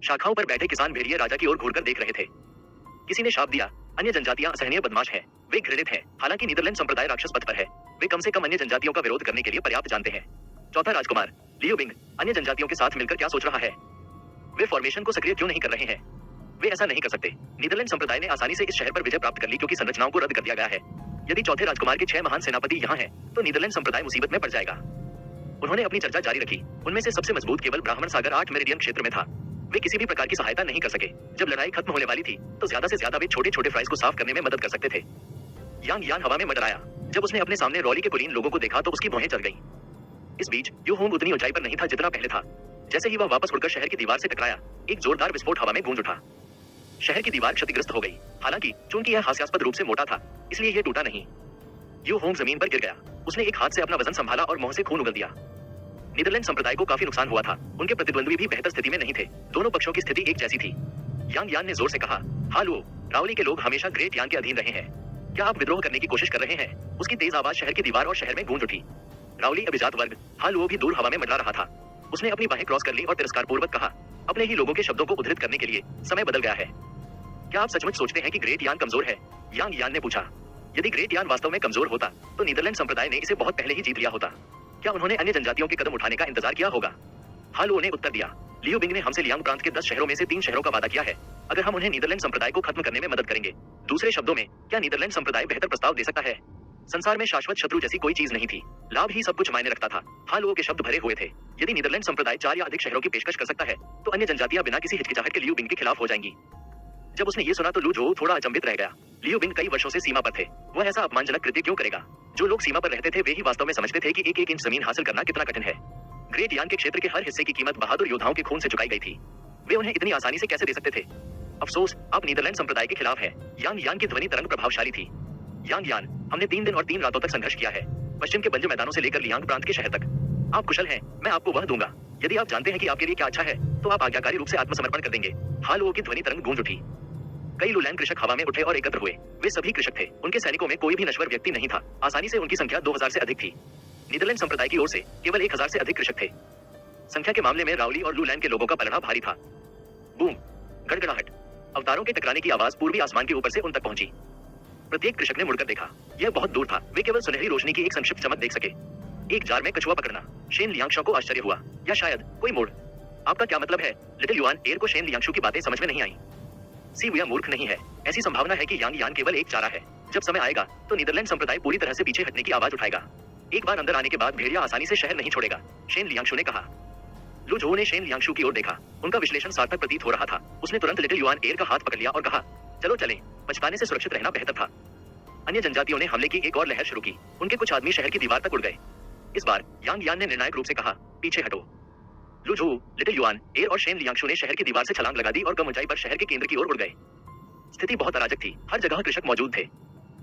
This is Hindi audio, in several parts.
शाखाओं पर बैठे किसान भेड़िए राजा की ओर घूरकर देख रहे थे। किसी ने शाप दिया, अन्य जनजातियां असहनीय बदमाश हैं, वे घृणित हैं। हालांकि नीदरलैंड संप्रदाय राक्षस पथ पर है, वे कम से कम अन्य जनजातियों का विरोध करने के लिए पर्याप्त जानते हैं। चौथा राजकुमार लियो बिंग अन्य जनजातियों के साथ मिलकर क्या सोच रहा है? वे फॉर्मेशन को सक्रिय क्यों नहीं कर रहे हैं? वे ऐसा नहीं कर सकते। नीदरलैंड संप्रदाय ने आसानी से इस शहर पर विजय प्राप्त कर ली क्योंकि संरचनाओं को रद्द कर दिया गया है। यदि चौथे राजकुमार के 6 महान सेनापति यहाँ हैं, तो नीदरलैंड संप्रदाय मुसीबत में पड़ जाएगा। उन्होंने अपनी चर्चा जारी रखी। उनमें से सबसे मजबूत केवल ब्राह्मण सागर 8 मेरिडियन क्षेत्र में था। वे किसी भी प्रकार की सहायता नहीं कर सके। जब लड़ाई खत्म होने वाली थी, तो ज्यादा से ज्यादा वे छोटे-छोटे फ्राइज को साफ करने में मदद कर सकते थे। यांग यान हवा में मंडराया। जब उसने अपने सामने रॉली के कुलीन लोगों को देखा तो उसकी भौहें चढ़ गईं। इस बीच यू होंग उतनी ऊंचाई पर नहीं था जितना पहले था। जैसे ही वह वापस उड़कर शहर की दीवार से टकराया, एक जोरदार विस्फोट हवा में गूंज उठा। शहर की दीवार क्षतिग्रस्त हो गई। हालांकि चूंकि यह हास्यास्पद रूप से मोटा था, इसलिए यह टूटा नहीं। यू होंग जमीन पर गिर गया। उसने एक हाथ से अपना वजन संभाला और मुंह से खून उगल दिया। नीदरलैंड संप्रदाय को काफी नुकसान हुआ था। उनके प्रतिद्वंद्वी भी बेहतर स्थिति में नहीं थे। दोनों पक्षों की स्थिति एक जैसी थी। यांग यान ने जोर से कहा, हालो, रावली के लोग हमेशा ग्रेट यान के अधीन रहे हैं। क्या आप विद्रोह करने की कोशिश कर रहे हैं? उसकी तेज आवाज शहर की दीवार और शहर में गूंज उठी। रावली अभिजात वर्ग हालो भी दूर हवा में मंडरा रहा था। उसने अपनी बाहें क्रॉस कर ली और तिरस्कार पूर्वक कहा, अपने ही लोगों के शब्दों को उद्धृत करने के लिए समय बदल गया है। क्या आप सचमुच सोचते हैं कि ग्रेट यान कमजोर है? यांग यान ने पूछा। यदि ग्रेट यान वास्तव में कमजोर होता, तो नीदरलैंड संप्रदाय ने इसे बहुत पहले ही जीत लिया होता। क्या उन्होंने अन्य जनजातियों के कदम उठाने का इंतजार किया होगा? हालो ने उत्तर दिया, लियो बिंग ने हमसे लियांग प्रांत के 10 शहरों में से 3 शहरों का वादा किया है, अगर हम उन्हें नीदरलैंड संप्रदाय को खत्म करने में मदद करेंगे। दूसरे शब्दों में, क्या नीदरलैंड संप्रदाय बेहतर प्रस्ताव दे सकता है? संसार में शाश्वत शत्रु जैसी कोई चीज नहीं थी। लाभ ही सब कुछ मायने रखता था। हालो के शब्द भरे हुए थे। यदि नीदरलैंड संप्रदाय 4 या अधिक शहरों की पेशकश कर सकता है, तो अन्य जनजातियां बिना किसी हिचकिचाहट के लियो बिंग के खिलाफ हो जाएंगी। जब उसने ये सुना तो लू जो थोड़ा अचंभित रह गया। लियो बिंग कई वर्षों से सीमा पर थे। वह ऐसा अपमानजनक कृत्य क्यों करेगा? जो लोग सीमा पर रहते थे वे ही वास्तव में समझते थे कि एक इंच जमीन हासिल करना कितना कठिन है। ग्रेट यान के क्षेत्र के हर हिस्से की कीमत बहादुर योद्धाओं के खून से चुकाई गई थी। वे उन्हें इतनी आसानी से कैसे दे सकते थे? अफसोस, आप नीदरलैंड संप्रदाय के खिलाफ हैं। यांग यान की ध्वनि तरंग प्रभावशाली थी। यांग यान, हमने 3 दिन और 3 रातों तक संघर्ष किया है, पश्चिम के बंजर मैदानों से लेकर लियांग प्रांत के शहर तक। आप कुशल हैं, मैं आपको वह दूंगा। यदि आप जानते हैं कि आपके लिए क्या अच्छा है, तो आप आज्ञाकारी रूप से आत्मसमर्पण कर देंगे। हालो की ध्वनि तरंग गूंज उठी। कई लूलैंड कृषक हवा में उठे और एकत्र हुए। वे सभी कृषक थे। उनके सैनिकों में कोई भी नश्वर व्यक्ति नहीं था। आसानी से उनकी संख्या 2000 से अधिक थी। नीदरलैंड संप्रदाय की ओर से केवल 1000 से अधिक कृषक थे। संख्या के मामले में रावली और लूलैंड के लोगों का पलड़ा भारी था। बूम, गड़गड़ाहट, अवतारों के टकराने की आवाज पूर्वी आसमान के ऊपर से उन तक पहुंची। प्रत्येक कृषक ने मुड़कर देखा। यह बहुत दूर था। वे केवल सुनहरी रोशनी की एक संक्षिप्त चमक देख सके। एक जार में कछुआ पकड़ना। शेन लियांगशो को आश्चर्य हुआ, या शायद कोई मोड़। आपका क्या मतलब है? लिटिल युआन एयर को शेन लियांगशो की बातें समझ में नहीं आई। सीवुया मूर्ख नहीं है। ऐसी संभावना है कि यांग यान केवल एक चारा है। जब समय आएगा तो नीदरलैंड संप्रदाय पूरी तरह से पीछे हटने की आवाज उठाएगा। एक बार अंदर आने के बाद भेड़िया आसानी से शहर नहीं छोड़ेगा, शेन लियांगशो ने कहा। लू झो ने शेन लियांगशो की ओर देखा। उनका विश्लेषण सार्थक प्रतीत हो रहा था। उसने तुरंत लिटिल युआन एयर का हाथ पकड़ लिया और कहा, चलो चलें, पछताने से सुरक्षित रहना बेहतर था। अन्य जनजातियों ने हमले की एक और लहर शुरू की। उनके कुछ आदमी शहर की दीवार तक उड़ गए। इस बार यांग यान ने निर्णायक रूप से कहा, पीछे हटो। लू झो, लिटिल युआन एयर और शेन लियांगशो ने शहर की दीवार से छलांग लगा दी और कम ऊंचाई पर शहर के केंद्र की ओर उड़ गए। स्थिति बहुत अराजक थी। हर जगह कृषक मौजूद थे।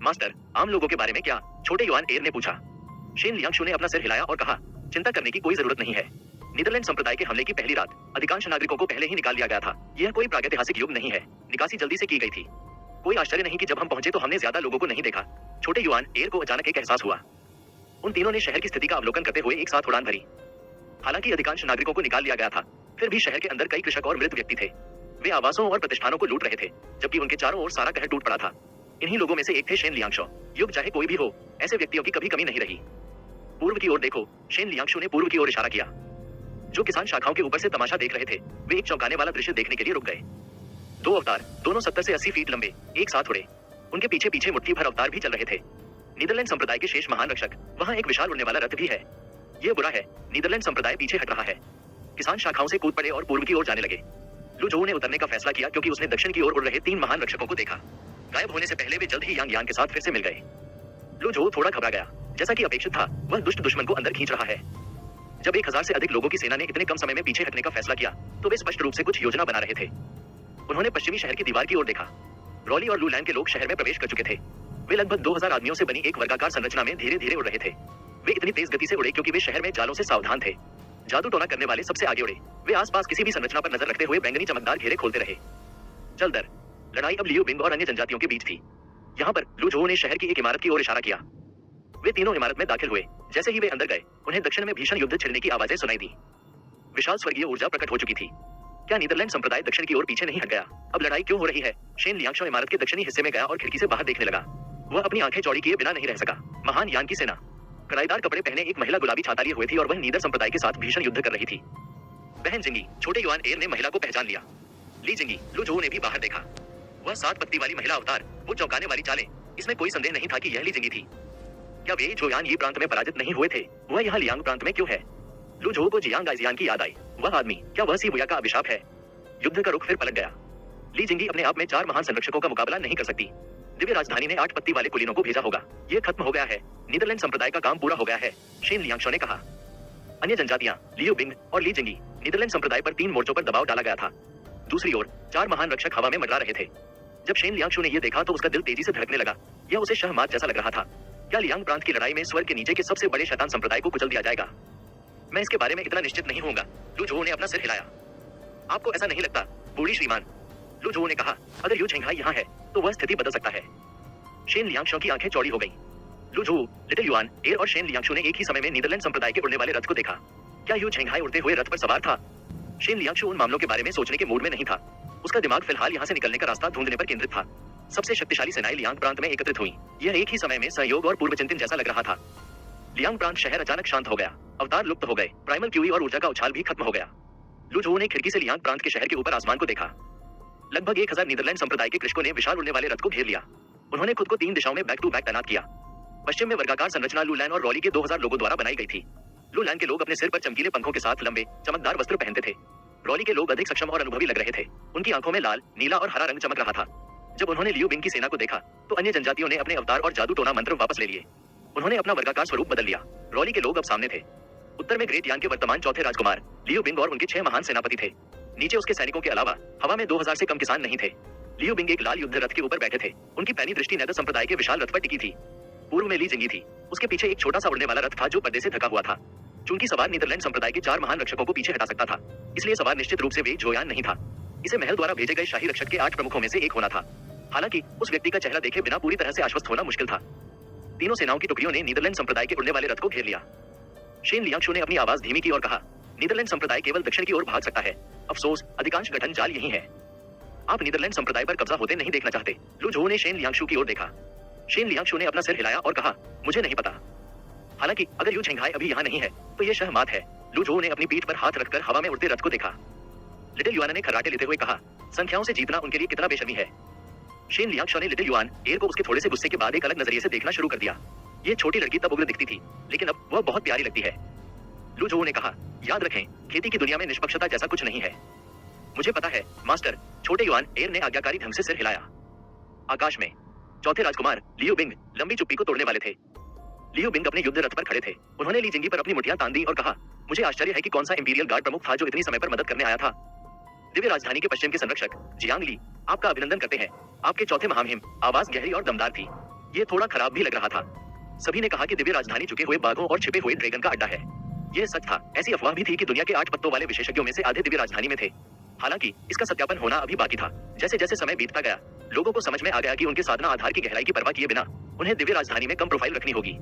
मास्टर, आम लोगों के बारे में क्या? छोटे युआन एयर ने पूछा। शेन लियांगशो ने अपना सिर हिलाया और कहा, चिंता करने की कोई जरूरत नहीं है। नीदरलैंड संप्रदाय के हमले की पहली रात अधिकांश नागरिकों को पहले ही निकाल लिया गया था। यह कोई प्रागैतिहासिक युग नहीं है। निकासी जल्दी से की गई थी। कोई आश्चर्य नहीं कि जब हम पहुंचे तो हमने ज्यादा लोगों को नहीं देखा। छोटे युआन एयर को अचानक एक एहसास हुआ। उन तीनों ने शहर की स्थिति का अवलोकन करते हुए एक साथ उड़ान भरी। हालांकि अधिकांश नागरिकों को निकाल लिया गया था, फिर भी शहर के अंदर कई कृषक और मृत व्यक्ति थे। वे आवासों और प्रतिष्ठानों को लूट रहे थे, जबकि उनके चारों ओर सारा कहर टूट पड़ा था। इन्हीं लोगों में से एक थे शेन लियांगशो। युग चाहे कोई भी हो, ऐसे व्यक्तियों की कभी कमी नहीं रही। पूर्व की ओर देखो, शेन लियांगशो ने पूर्व की ओर इशारा किया। जो किसान शाखाओं के ऊपर से तमाशा देख रहे थे, वे एक चौंकाने वाला दृश्य देखने के लिए रुक गए। 2 अवतार, दोनों 70 से 80 फीट लंबे, एक साथ उड़े। उनके पीछे पीछे मुट्ठी भर अवतार भी चल रहे थे। नीदरलैंड संप्रदाय के शेष महान रक्षक, वहां एक विशाल उड़ने वाला रथ भी है। यह बुरा है, नीदरलैंड संप्रदाय पीछे हट रहा है। किसान शाखाओं से कूद पड़े और पूर्व की ओर जाने लगे। लू झो ने उतरने का फैसला किया क्योंकि उसने दक्षिण की ओर उड़ रहे 3 महान रक्षकों को देखा। गायब होने से पहले वे जल्द ही यांग यान के साथ फिर से मिल गए। लू झो थोड़ा घबरा गया। जैसा कि अपेक्षित था, वह दुष्ट दुश्मन को अंदर खींच रहा है। जब 1000 से अधिक लोगों की सेना ने इतने कम समय में पीछे हटने का फैसला किया, तो वे स्पष्ट रूप से कुछ योजना बना रहे थे। उन्होंने पश्चिमी शहर की दीवार की ओर देखा। रॉली और लूलैंड के लोग शहर में प्रवेश कर चुके थे। वे लगभग 2000 आदमियों से बनी एक वर्गाकार संरचना में धीरे धीरे उड़ रहे थे। वे इतनी तेज गति से उड़े क्योंकि वे शहर में जालों से सावधान थे। जादू टोना करने वाले सबसे आगे उड़े। वे आसपास किसी भी संरचना पर नजर रखते हुए बैंगनी चमकदार घेरे खोलते रहे। जल्दर लड़ाई अब लियो बिंग और अन्य जनजातियों के बीच थी। यहाँ पर लू झो ने शहर की एक इमारत की ओर इशारा किया। वे तीनों इमारत में दाखिल हुए। जैसे ही वे अंदर गए, उन्हें दक्षिण में भीषण युद्ध छिड़ने की आवाजें सुनाई दी। विशाल स्वर्गीय ऊर्जा प्रकट हो चुकी थी। क्या नीदरलैंड संप्रदाय दक्षिण की ओर पीछे नहीं हट गया? अब लड़ाई क्यों हो रही है? शेन लियांगशो इमारत के दक्षिणी हिस्से में गया और खिड़की से बाहर देखने लगा। वह अपनी आंखें चौड़ी किए बिना नहीं रह सका। महान यान की सेना। कड़ाईदार कपड़े पहने एक महिला गुलाबी छाता लिए हुए थी और वह नीदर संप्रदाय के साथ भीषण युद्ध कर रही थी। बहन जिंगी, छोटे युआन एयर ने महिला को पहचान लिया। ली जिंगी, लू जो ने भी बाहर देखा। वह 7 पत्ती वाली महिला अवतार, वो चौंकाने वाली चालें, इसमें कोई संदेह नहीं था कि यह ली जिंगी थी। क्या वे जोयान ये प्रांत में पराजित नहीं हुए थे? वह यहाँ लियांग प्रांत में क्यों है? लू जो को जियांग गाइजियान की याद आई। वह आदमी, क्या वह सी बुया का अभिशाप है? युद्ध का रुख फिर पलट गया। ली जिंगी अपने आप में 4 महान संरक्षकों का मुकाबला नहीं कर सकती। दिव्य राजधानी ने 8 पत्ती वाले कुलीनों को भेजा होगा। यह खत्म हो गया है। नीदरलैंड संप्रदाय का काम पूरा हो गया है, शेन लियांगशो ने कहा। अन्य जनजातियां, लियू बिंग और ली जिंगी, नीदरलैंड संप्रदाय पर 3 मोर्चों पर दबाव डाला गया था। दूसरी ओर 4 महान रक्षक हवा में मंडरा रहे थे। जब शेन लियांगशो ने यह देखा तो उसका दिल तेजी से धड़कने लगा। यह उसे शहमात जैसा लग रहा था। क्या लियांग प्रांत की लड़ाई में स्वर्ग के नीचे के सबसे बड़े शैतान संप्रदाय को कुचल दिया जाएगा? मैं इसके बारे में इतना निश्चित नहीं होऊंगा। लू जो ने अपना सिर हिलाया। आपको ऐसा नहीं लगता, बूढ़ी श्रीमान? लू जो ने कहा, अगर यू झेंघाई यहाँ है तो वह स्थिति बदल सकता है। शेन लियांगशो की आंखें चौड़ी हो गई। लू जो, लिटिल युआन एयर और शेन लियांगशो ने एक ही समय में नीदरलैंड संप्रदाय के उड़ने वाले रथ को देखा। क्या यू झेंघाई उड़ते हुए रथ पर सवार था? शेन लियांगशो उन मामलों के बारे में सोचने के मूड में नहीं था। उसका दिमाग फिलहाल यहाँ से निकलने का रास्ता ढूंढने पर केंद्रित था। सबसे शक्तिशाली सेनाएं लियांग प्रांत में एकत्रित हुई। यह एक ही समय में सहयोग और पूर्वचिंतन जैसा लग रहा था। लियांग प्रांत शहर अचानक शांत हो गया। अवतार लुप्त हो गए। प्राइमल क्यूई और ऊर्जा का उछाल भी खत्म हो गया। लू जो ने खिड़की से लियांग प्रांत के शहर के ऊपर आसमान को देखा। लगभग 1000 नीदरलैंड संप्रदाय के कृषकों ने विशाल उड़ने वाले रथ को घेर लिया। उन्होंने खुद को 3 दिशाओं में बैक टू बैक तैनात किया। पश्चिम में वर्गाकार संरचना लूलैन और रॉली के 2000 लोगों द्वारा बनाई गई थी। लूलैन के लोग अपने सिर पर चमकीले पंखों के साथ लंबे चमकदार वस्त्र पहनते थे। रॉली के लोग अधिक सक्षम और अनुभवी लग रहे थे। उनकी आंखों में लाल, नीला और हरा रंग चमक रहा था। जब उन्होंने लियू बिंग की सेना को देखा तो अन्य जनजातियों ने अपने अवतार और जादू टोना मंत्र वापस ले लिए। उन्होंने अपना वर्गाकार स्वरूप बदल लिया। रॉली के लोग अब सामने थे। उत्तर में ग्रेट यान के वर्तमान चौथे राजकुमार लियू बिंग और उनके 6 महान सेनापति थे। नीचे उसके सैनिकों के अलावा हवा में 2000 से कम किसान नहीं थे। लियू बिंग एक लाल युद्ध रथ के ऊपर बैठे थे। उनकी पैनी दृष्टि नैदर संप्रदाय के विशाल रथ पर टिकी थी। पूर्व में ली जिंगी थी। उसके पीछे एक छोटा सा उड़ने वाला रथ था जो पर्दे से ढका हुआ था। चूंकि सवार नीदरलैंड संप्रदाय के 4 महान रक्षकों को पीछे हटा सकता था, इसलिए सवार निश्चित रूप से वे जोयान नहीं था। इसे महल द्वारा भेजे गए शाही रक्षक के 8 प्रमुखों में से एक होना था। हालांकि उस व्यक्ति का चेहरा देखे बिना पूरी तरह से आश्वस्त होना मुश्किल था। तीनों सेनाओं की टुकड़ियों ने नीदरलैंड संप्रदाय के उड़ने वाले रथ को घेर लिया। शेन लियांगशो ने अपनी आवाज धीमी की और कहा, नीदरलैंड संप्रदाय केवल दक्षिण की ओर भाग सकता है। अफसोस, अधिकांश गठन जाल यही है। आप नीदरलैंड संप्रदाय पर कब्जा होते नहीं देखना चाहते। लू जो ने शेन लियांगशो की ओर देखा। शेन लियांगशो ने अपना सिर हिलाया और कहा, मुझे नहीं पता। हालांकि अगर यू झेंघाई अभी यहाँ नहीं है तो यह शहमात है। लू जो ने अपनी पीठ पर हाथ रखकर हवा में उड़ते रथ को देखा। लिटिल युआन ने खर्राटे लेते हुए कहा, संख्याओं से जीतना उनके लिए कितना बेशर्मी है। शेन लियांगशो ने लिटिल युआन एयर को उसके थोड़े से गुस्से के बाद एक अलग नजरिए से देखना शुरू कर दिया। ये छोटी लड़की तब उग्र दिखती थी, लेकिन अब वह बहुत प्यारी लगती है। लू जो ने कहा, याद रखें, खेती की दुनिया में निष्पक्षता जैसा कुछ नहीं है। मुझे पता है, मास्टर। छोटे युआन एयर ने आज्ञाकारी ढंग से सिर हिलाया। आकाश में चौथे राजकुमार लियू बिंग लंबी चुप्पी को तोड़ने वाले थे। लियू बिंग अपने युद्ध रथ पर खड़े थे। उन्होंने ली जिंगी पर अपनी मुठियां तान दी और कहा, मुझे आश्चर्य है कि कौन सा इंपीरियल गार्ड प्रमुख था जो इतनी समय पर मदद करने आया था। दिव्य राजधानी के पश्चिम के संरक्षक जियांग ली, आपका अभिनंदन करते हैं। आपके चौथे महामहिम। आवाज गहरी और दमदार थी। ये थोड़ा खराब भी लग रहा था। सभी ने कहा कि दिव्य राजधानी झुके हुए बाघों और छिपे हुए ड्रैगन का अड्डा है। यह सच था। ऐसी अफवाह भी थी कि दुनिया के 8 पत्तों वाले विशेषज्ञों में से आधे दिव्य राजधानी में थे। हालांकि इसका सत्यापन होना अभी बाकी था। जैसे जैसे समय बीतता गया, लोगों को समझ में आ गया कि उनके साधना आधार की गहराई की परवाह किए बिना उन्हें दिव्य राजधानी में कम प्रोफाइल रखनी होगी।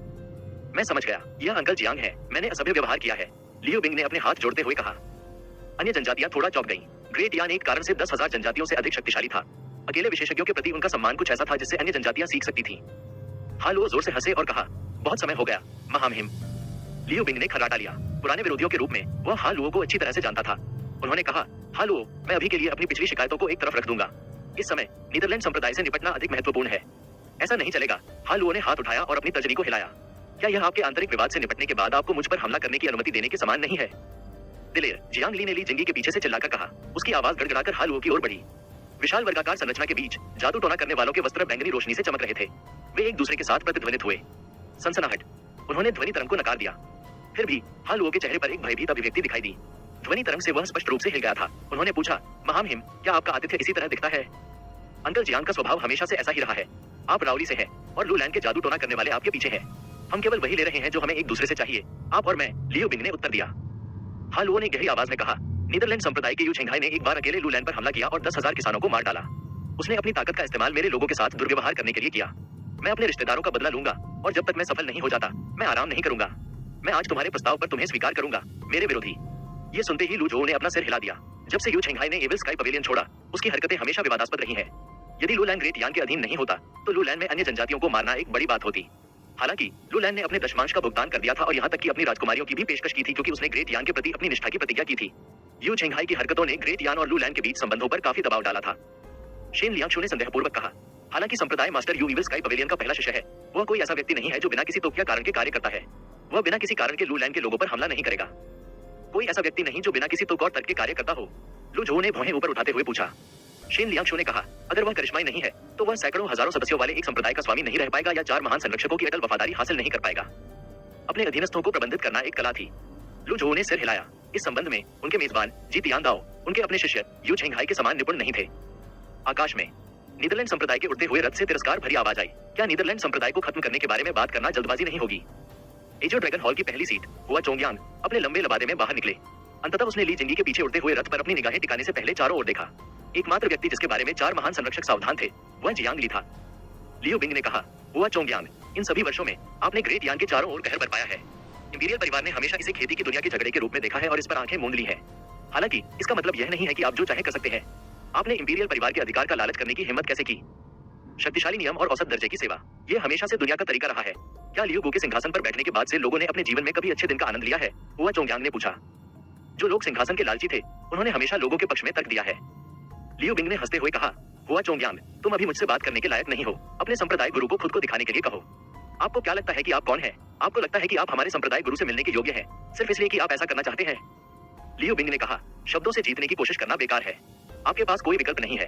मैं समझ गया, यह अंकल जियांग है। मैंने असभ्य व्यवहार किया है। लियू बिंग ने अपने हाथ जोड़ते हुए कहा। अन्य जनजातियां थोड़ा चौंक गईं। ग्रेट यान एक कारण से 10,000 जनजातियों से अधिक शक्तिशाली था। अकेले विशेषज्ञों के प्रति उनका सम्मान कुछ ऐसा था जिससे अन्य जनजातियां सीख सकती थीं। हालुओ जोर से हंसे और कहा, बहुत समय हो गया महामहिम। लियू बिंग ने खर्राटा लिया। पुराने विरोधियों के रूप में वह हालुओ को अच्छी तरह से जानता था। उन्होंने कहा, हालुओ, मैं अभी के लिए अपनी पिछली शिकायतों को एक तरफ रख दूंगा। इस समय नीदरलैंड संप्रदाय से निपटना अधिक महत्वपूर्ण है। ऐसा नहीं चलेगा। हालुओ ने हाथ उठाया और अपनी तर्जनी को हिलाया। क्या यह आपके आंतरिक विवाद से निपटने के बाद आपको मुझ पर हमला करने की अनुमति देने के समान नहीं है? दिलेर, जियांग ली ने ली जिंगी के पीछे से चिल्लाकर कहा। उसकी आवाज गड़गड़ाकर हालुओ की ओर बढ़ी। विशाल वर्गाकार संरचना के बीच जादू टोना करने वालों के वस्त्र बैंगनी रोशनी से चमक रहे थे। वे एक दूसरे के साथ प्रतिध्वनित हुए। सनसनाहट। उन्होंने ध्वनि तरंग को नकार दिया। फिर भी हालुओ के चेहरे पर एक भयभीत अभिव्यक्ति दिखाई दी। ध्वनि तरंग से वह स्पष्ट रूप से हिल गया था। उन्होंने पूछा, महामहिम, क्या आपका आतिथ्य इसी तरह दिखता है? अंकल जियांग का स्वभाव हमेशा से ऐसा ही रहा है। आप राउली से हैं और लूलैंड के जादू टोना करने वाले आपके पीछे हैं। हम केवल वही ले रहे हैं जो हमें एक दूसरे से चाहिए, आप और मैं। लियू बिंग ने उत्तर दिया। हालुओ ने गहरी आवाज में कहा, नीदरलैंड संप्रदाय के यू झेंघाई ने एक बार अकेले लूलैंड पर हमला किया और 10,000 किसानों को मार डाला। उसने अपनी ताकत का इस्तेमाल मेरे लोगों के साथ दुर्व्यवहार करने के लिए किया। मैं अपने रिश्तेदारों का बदला लूंगा और जब तक मैं सफल नहीं हो जाता, मैं आराम नहीं करूंगा। मैं आज तुम्हारे प्रस्ताव पर तुम्हें स्वीकार करूंगा, मेरे विरोधी। ये सुनते ही लू जो ने अपना सिर हिला दिया। जब से यू चेंगहाई ने एविल स्काई पवेलियन छोड़ा, उसकी हरकतें हमेशा विवादास्पद रही हैं। यदि लूलैन ग्रेट यान के अधीन नहीं होता, तो लूलैन में अन्य जनजातियों को मारना एक बड़ी बात होती। हालांकि लूलैन ने अपने दशमांश का भुगतान कर दिया था और यहाँ तक कि अपनी राजकुमारियों की भी पेशकश की थी, क्योंकि उसने ग्रेट यान के प्रति अपनी निष्ठा की प्रतिज्ञा की थी। यू चेंगहाई की हरकतों ने ग्रेट यान और लूलैन के बीच संबंधों पर काफी दबाव डाला था। शेन लियांगशु ने संदेहपूर्वक कहा, हालांकि संप्रदाय master you evil sky pavilion का पहला शिष्य है, वह कोई ऐसा व्यक्ति नहीं है जो बिना किसी तोकिया कारण के कार्य करता है। वह बिना किसी कारण के लूलैन के लोगों पर हमला नहीं करेगा। कोई ऐसा व्यक्ति नहीं जो बिना किसी तुक और तर्क के कार्य करता हो। लू झो ने भौहें ऊपर उठाते हुए पूछा। शेन लियांगशु ने कहा, अगर वह करिश्माई नहीं है, तो वह सैकड़ों हजारों सदस्यों वाले एक संप्रदाय का स्वामी नहीं रह पाएगा या 4 महान संरक्षकों की अटल वफादारी हासिल नहीं कर पाएगा। अपने अधीनस्थों को प्रबंधित करना एक कला थी। लू झो ने सिर हिलाया। इस संबंध में उनके मेजबान जी तियानदाओ उनके अपने शिष्य यू चेंगहाई के समान निपुण नहीं थे। आकाश में नीदरलैंड संप्रदाय के उड़ते हुए रथ से तिरस्कार भरी आवाज आई। क्या नीदरलैंड संप्रदाय को खत्म करने के बारे में बात करना जल्दबाजी नहीं होगी? एजो ड्रैगन हॉल की पहली सीट हुआ चोंगयांग अपने लंबे लबादे में बाहर निकले। अंततः उसने ली जिंगी के पीछे उड़ते हुए रथ पर अपनी निगाहें टिकाने से पहले चारों ओर देखा। एकमात्र व्यक्ति जिसके बारे में 4 महान संरक्षक सावधान थे, वह जियांग ली था। लियो बिंग ने कहा, हुआ चोंगयांग, इन सभी वर्षों में आपने ग्रेट यान के चारों ओर कहर बरपाया है। इंपीरियल परिवार ने हमेशा इसे खेती की दुनिया के झगड़े के रूप में देखा है और इस पर आंखें मूंद ली है। हालांकि इसका मतलब यह नहीं है कि आप जो चाहे कर सकते हैं। आपने इंपीरियल परिवार के अधिकार का लालच करने की हिम्मत कैसे की? शक्तिशाली नियम और औसत दर्जे की सेवा, यह हमेशा से दुनिया का तरीका रहा है। क्या लियो गो के सिंहासन पर बैठने के बाद से लोगों ने अपने जीवन में कभी अच्छे दिन का आनंद लिया है? हुआ चोंगयांग ने पूछा। जो लोग सिंहासन के लालची थे, उन्होंने हमेशा लोगों के पक्ष में तर्क दिया है। लियो बिंग ने हंसते हुए कहा, हुआ चोंगयांग, तुम अभी मुझसे बात करने के लायक नहीं हो। अपने संप्रदाय गुरु को खुद को दिखाने के लिए कहो। आपको क्या लगता है कि आप कौन है? आपको लगता है कि आप हमारे संप्रदाय गुरु से मिलने के योग्य हैं, सिर्फ इसलिए कि आप ऐसा करना चाहते हैं? लियो बिंग ने कहा, शब्दों से जीतने की कोशिश करना बेकार है। आपके पास कोई विकल्प नहीं है।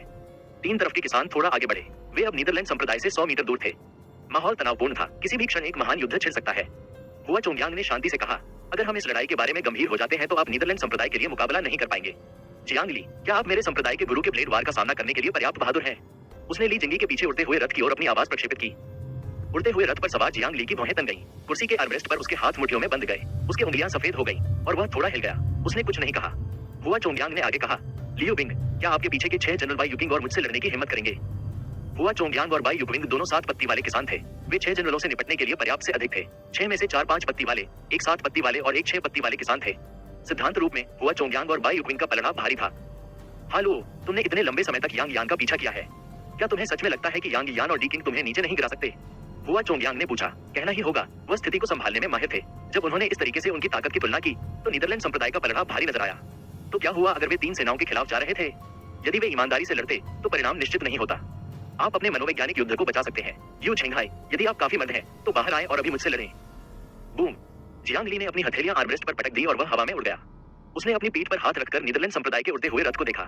3 तरफ के किसान थोड़ा आगे बढ़े। वे अब नीदरलैंड संप्रदाय से 100 मीटर दूर थे। माहौल तनावपूर्ण था। किसी भी क्षण एक महान युद्ध छिड़ सकता है। हुआ चोंगयांग ने शांति से कहा, अगर हम इस लड़ाई के बारे में गंभीर हो जाते हैं तो आप नीदरलैंड संप्रदाय के लिए मुकाबला नहीं कर पाएंगे। जियांग ली, क्या आप मेरे संप्रदाय के गुरु के ब्लेड वार का सामना करने के लिए पर्याप्त बहादुर हैं? उसने ली जिंगी के पीछे उड़ते हुए रथ की ओर अपनी आवाज प्रक्षेपित की। उड़ते हुए रथ पर सवार जियांग ली की भौहें तन गईं। कुर्सी के आर्मरेस्ट पर उसके हाथ मुट्ठियों में बंध गए। उसकी उंगलियां सफेद हो गईं और वह थोड़ा हिल गया। उसने कुछ नहीं कहा। हुआ चोंगयांग ने आगे कहा, लियो बिंग, क्या आपके पीछे के 6 जनरल बाई युकिंग और मुझसे लड़ने की हिम्मत करेंगे? हुआ चोंगयांग और बाई युकिंग दोनों 7 पत्ती वाले किसान थे। वे 6 जनरलों से निपटने के लिए पर्याप्त से अधिक थे। 6 में से 4-5 पत्ती वाले, एक 7 पत्ती वाले और एक 6 पत्ती वाले किसान थे। सिद्धांत रूप में हुआ चोंगयांग और बाई युकिंग का पलड़ा भारी था। हालो, तुमने इतने लंबे समय तक यांग यान का पीछा किया है। क्या तुम्हें सच में लगता है कि यांग यान और डी किंग तुम्हें नीचे नहीं गिरा सकते? हुआ चोंगयांग ने पूछा। कहना ही होगा, वह स्थिति को संभालने में माहिर थे। जब उन्होंने इस तरीके से उनकी ताकत की तुलना की, तो नीदरलैंड संप्रदाय का पलड़ा भारी नजर आया। तो क्या हुआ अगर वे 3 सेनाओं के खिलाफ जा रहे थे? यदि वे ईमानदारी से लड़ते, तो परिणाम निश्चित नहीं होता। आप अपने मनोवैज्ञानिक युद्ध को बचा सकते हैं। यू चेंगहाई, यदि आप काफी मर्द हैं, तो बाहर आए और अभी मुझसे लड़ें। बूम! जियांग ली ने अपनी हथेलियां आर्मरेस्ट पर पटक दी और वह हवा में उड़ गया। उसने अपनी पीठ पर हाथ रखकर नीदरलैंड संप्रदाय के उड़ते हुए रथ को देखा।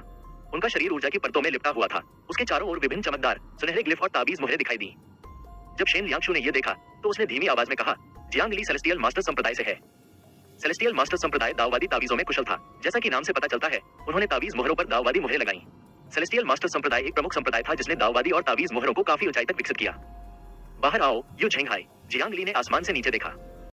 उनका शरीर ऊर्जा की परतों में लिपटा हुआ था। उसके चारों ओर विभिन्न चमकदार सुनहरे ग्लिफ और ताबीज मोहरें दिखाई दी। जब शेन लियांगशु ने यह देखा, तो उसने धीमी आवाज में कहा, जियांग ली सेलेस्टियल मास्टर संप्रदाय से है। सेलेस्टियल मास्टर संप्रदाय दाववादी ताबीजों में कुशल था। जैसा कि नाम से पता चलता है, उन्होंने ताबीज मोहरों पर दाववादी मोहरें लगाई। सेलेस्टियल मास्टर संप्रदाय एक प्रमुख संप्रदाय था जिसने दाववादी और ताबीज मोहरों को काफी ऊंचाई तक विकसित किया। बाहर आओ, यू चेंगहाई, जियांग ली ने आसमान से नीचे देखा।